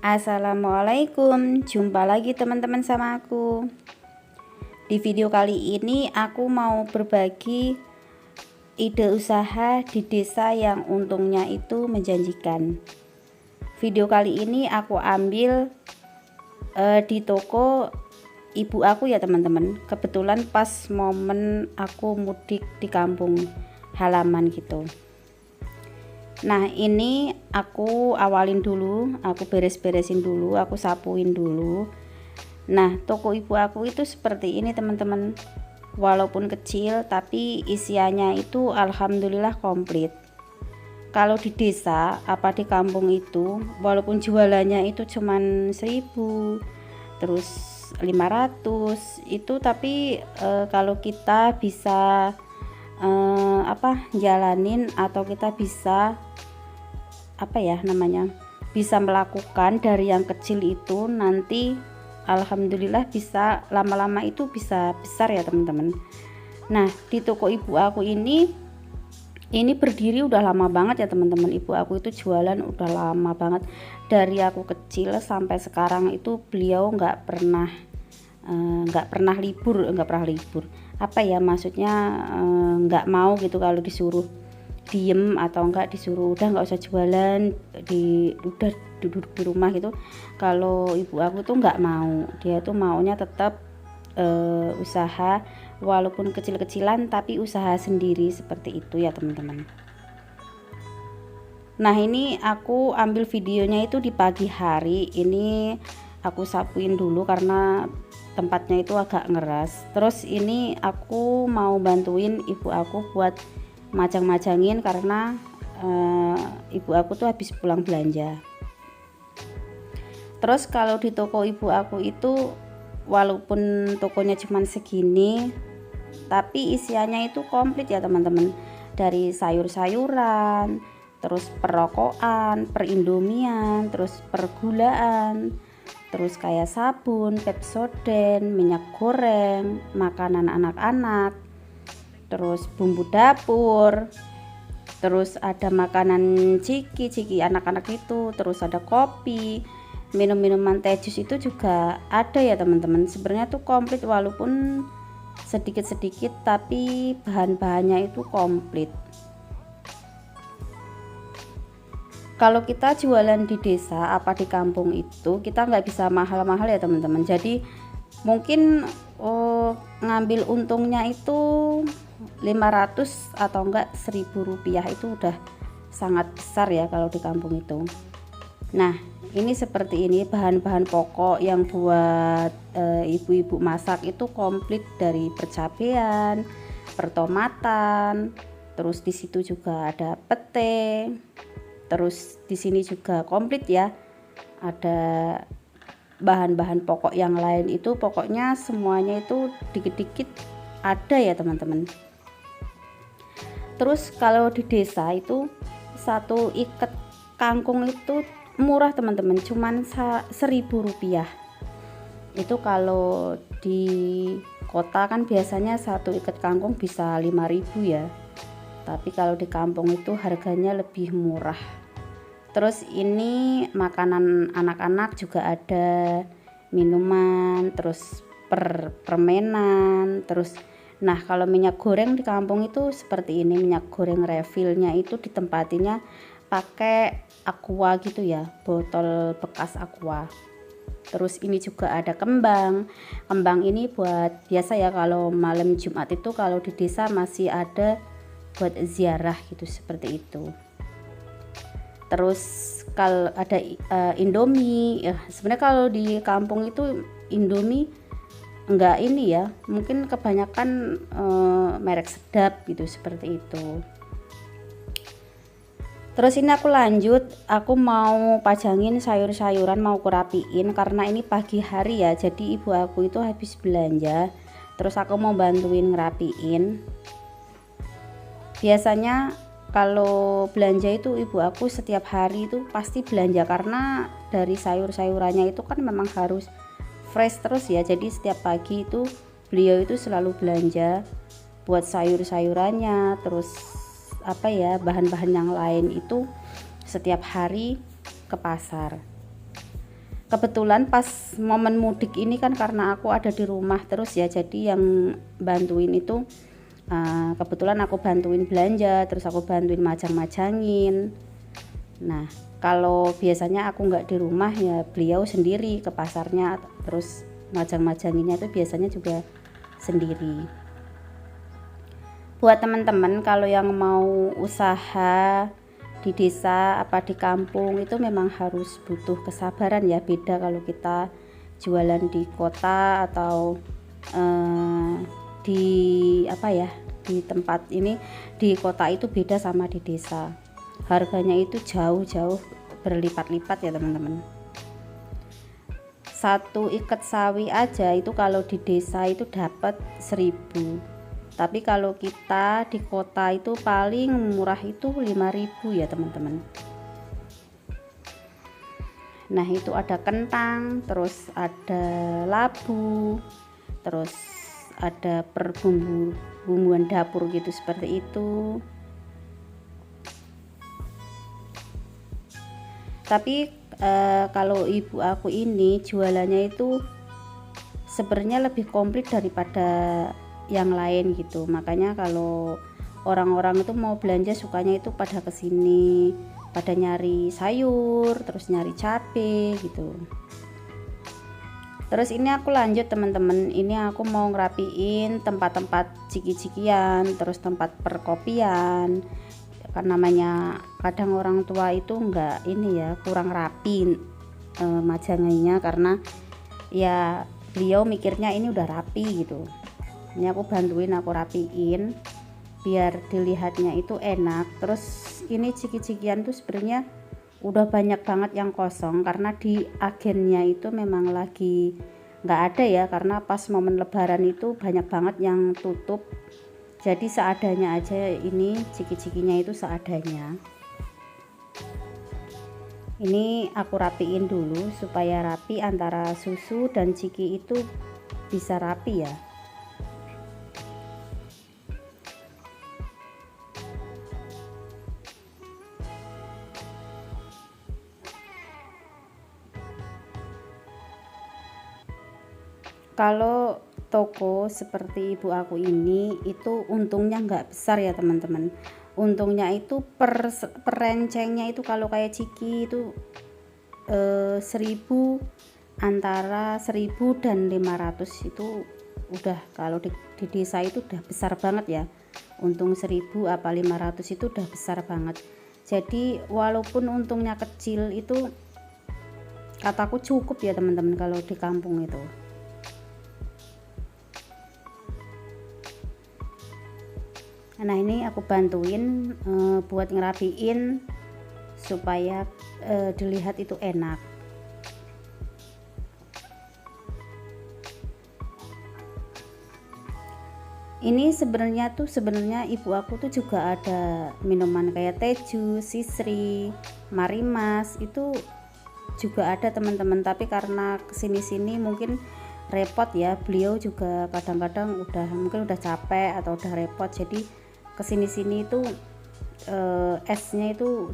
Assalamualaikum, jumpa lagi teman-teman sama aku. Di video kali ini aku mau berbagi ide usaha di desa yang untungnya itu menjanjikan. Video kali ini aku ambil di toko ibu aku ya teman-teman. Kebetulan pas momen aku mudik di kampung halaman gitu. Nah, ini aku awalin dulu, aku beres-beresin dulu, aku sapuin dulu. Nah, toko ibu aku itu seperti ini teman-teman. Walaupun kecil tapi isiannya itu alhamdulillah komplit. Kalau di desa apa di kampung itu, walaupun jualannya itu cuman 1000, terus 500 itu, tapi kalau kita bisa jalanin, atau kita bisa bisa melakukan dari yang kecil itu, nanti alhamdulillah bisa lama-lama itu bisa besar ya teman-teman. Nah, di toko ibu aku ini berdiri udah lama banget ya teman-teman. Ibu aku itu jualan udah lama banget, dari aku kecil sampai sekarang itu beliau nggak pernah libur. Maksudnya nggak mau gitu kalau disuruh diem atau enggak disuruh udah nggak usah jualan, udah duduk di rumah gitu. Kalau ibu aku tuh nggak mau, dia tuh maunya tetap usaha, walaupun kecil-kecilan tapi usaha sendiri, seperti itu ya teman-teman. Nah, ini aku ambil videonya itu di pagi hari. Ini aku sapuin dulu karena tempatnya itu agak ngeras. Terus ini aku mau bantuin ibu aku buat majang-majangin karena ibu aku tuh habis pulang belanja. Terus kalau di toko ibu aku itu walaupun tokonya cuman segini, tapi isiannya itu komplit ya teman-teman. Dari sayur-sayuran, terus perrokokan, perindomian, terus pergulaan, terus kayak sabun, Pepsodent, minyak goreng, makanan anak-anak, terus bumbu dapur, terus ada makanan ciki anak-anak itu, terus ada kopi, minum-minuman teh jus itu juga ada ya teman-teman. Sebenarnya tuh komplit, walaupun sedikit-sedikit tapi bahan-bahannya itu komplit. Kalau kita jualan di desa apa di kampung itu, kita nggak bisa mahal-mahal ya teman-teman. Jadi mungkin ngambil untungnya itu 500 atau enggak 1000 rupiah, itu udah sangat besar ya kalau di kampung itu. Nah, ini seperti ini bahan-bahan pokok yang buat ibu-ibu masak itu komplit, dari percabean, pertomatan, terus di situ juga ada pete, terus di sini juga komplit ya, ada bahan-bahan pokok yang lain itu, pokoknya semuanya itu dikit-dikit ada ya teman-teman. Terus kalau di desa itu satu ikat kangkung itu murah teman-teman, cuman 1000 rupiah. Itu kalau di kota kan biasanya satu ikat kangkung bisa 5000 ya, tapi kalau di kampung itu harganya lebih murah. Terus ini makanan anak-anak juga ada, minuman, terus permenan, terus nah kalau minyak goreng di kampung itu seperti ini, minyak goreng refillnya itu ditempatinya pakai aqua gitu ya, botol bekas aqua. Terus ini juga ada kembang ini buat biasa ya, kalau malam Jumat itu kalau di desa masih ada buat ziarah gitu, seperti itu. Terus kalau ada Indomie ya, sebenarnya kalau di kampung itu Indomie enggak ini ya, mungkin kebanyakan merek sedap gitu, seperti itu. Terus ini aku lanjut, aku mau pajangin sayur-sayuran, mau kurapiin karena ini pagi hari ya, jadi ibu aku itu habis belanja, terus aku mau bantuin ngerapiin. Biasanya kalau belanja itu ibu aku setiap hari itu pasti belanja, karena dari sayur-sayurannya itu kan memang harus fresh terus ya, jadi setiap pagi itu beliau itu selalu belanja buat sayur-sayurannya, terus bahan-bahan yang lain itu setiap hari ke pasar. kebetulan pas momen mudik ini kan karena aku ada di rumah terus ya, jadi yang bantuin itu kebetulan aku bantuin belanja, terus aku bantuin majang-majangin. Nah kalau biasanya aku nggak di rumah ya beliau sendiri ke pasarnya, terus majang-majanginnya itu biasanya juga sendiri. Buat teman-teman kalau yang mau usaha di desa apa di kampung itu memang harus butuh kesabaran ya, beda kalau kita jualan di kota atau di apa ya, di tempat ini di kota itu beda sama di desa, harganya itu jauh-jauh berlipat-lipat ya teman-teman. Satu ikat sawi aja itu kalau di desa itu dapat 1.000, tapi kalau kita di kota itu paling murah itu 5.000 ya teman-teman. Nah itu ada kentang, terus ada labu, terus ada bumbuan dapur gitu seperti itu. Tapi kalau ibu aku ini jualannya itu sebenarnya lebih komplit daripada yang lain gitu, makanya kalau orang-orang itu mau belanja sukanya itu pada kesini, pada nyari sayur, terus nyari cabai gitu. Terus ini aku lanjut teman-teman, ini aku mau ngerapiin tempat-tempat ciki-cikian, terus tempat perkopian, karena namanya kadang orang tua itu enggak ini ya, kurang rapi majangannya, karena ya beliau mikirnya ini udah rapi gitu. Ini aku bantuin, aku rapiin biar dilihatnya itu enak. Terus ini ciki-cikian tuh sebenarnya udah banyak banget yang kosong karena di agennya itu memang lagi nggak ada ya, karena pas momen lebaran itu banyak banget yang tutup, jadi seadanya aja. Ini ciki-cikinya itu seadanya. Ini aku rapiin dulu supaya rapi, antara susu dan ciki itu bisa rapi ya. Kalau toko seperti ibu aku ini itu untungnya nggak besar ya teman-teman. Untungnya itu per rencengnya itu kalau kayak ciki itu 1.000, antara 1.000 dan 500 itu udah, kalau di desa itu udah besar banget ya. Untung 1.000 apa 500 itu udah besar banget. Jadi walaupun untungnya kecil itu kataku cukup ya teman-teman kalau di kampung itu. Nah ini aku bantuin buat ngerapiin supaya dilihat itu enak. Ini sebenarnya ibu aku tuh juga ada minuman kayak teju, sisri, marimas, itu juga ada teman-teman, tapi karena kesini-sini mungkin repot ya, beliau juga kadang-kadang mungkin udah capek atau udah repot, jadi kesini-sini itu esnya itu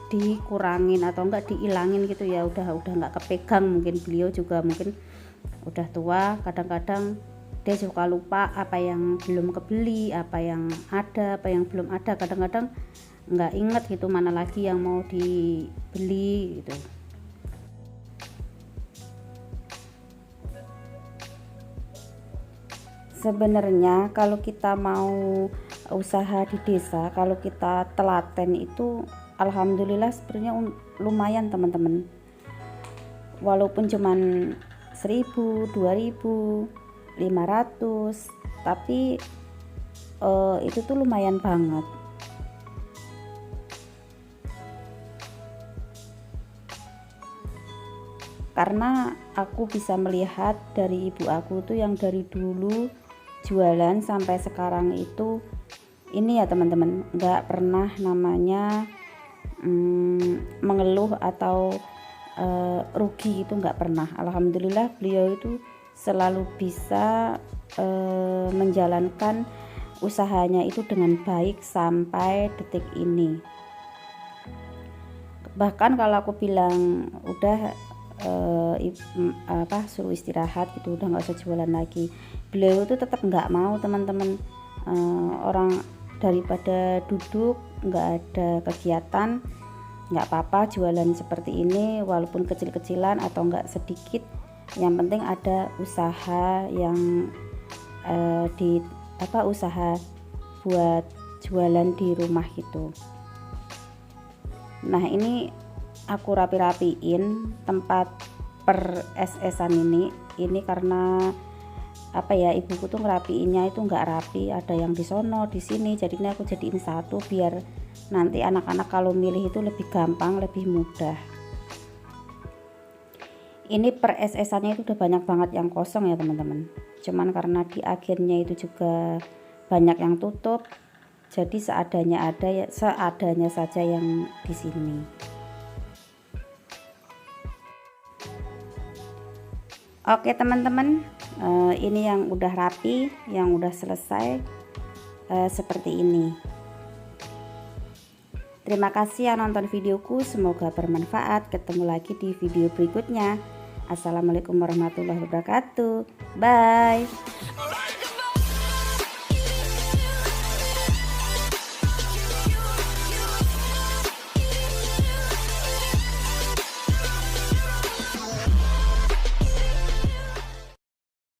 dikurangin atau enggak diilangin gitu ya, udah enggak kepegang. Mungkin beliau juga mungkin udah tua, kadang-kadang dia suka lupa apa yang belum kebeli, apa yang ada, apa yang belum ada, kadang-kadang enggak inget gitu mana lagi yang mau dibeli gitu. Sebenarnya kalau kita mau usaha di desa, kalau kita telaten itu alhamdulillah sebenarnya lumayan teman-teman. Walaupun cuman 1.000, 2.000, 500, tapi itu tuh lumayan banget. Karena aku bisa melihat dari ibu aku tuh yang dari dulu jualan sampai sekarang itu, ini ya teman-teman, nggak pernah namanya mengeluh atau rugi, itu nggak pernah. Alhamdulillah beliau itu selalu bisa menjalankan usahanya itu dengan baik sampai detik ini. Bahkan kalau aku bilang udah suruh istirahat gitu, udah nggak usah jualan lagi. Beliau itu tetap nggak mau teman-teman, orang daripada duduk nggak ada kegiatan, nggak apa-apa jualan seperti ini walaupun kecil-kecilan atau nggak sedikit, yang penting ada usaha yang usaha buat jualan di rumah gitu. Nah ini aku rapi-rapiin tempat per es-esan ini karena ibuku tuh ngerapiinnya itu nggak rapi, ada yang di sono di sini, jadinya aku jadiin satu biar nanti anak-anak kalau milih itu lebih gampang, lebih mudah. Ini per es-esannya itu udah banyak banget yang kosong ya teman-teman, cuman karena di akhirnya itu juga banyak yang tutup, jadi seadanya saja yang di sini. Oke teman-teman, ini yang udah rapi, yang udah selesai seperti ini. Terima kasih yang nonton videoku, semoga bermanfaat. Ketemu lagi di video berikutnya. Assalamualaikum warahmatullahi wabarakatuh. Bye.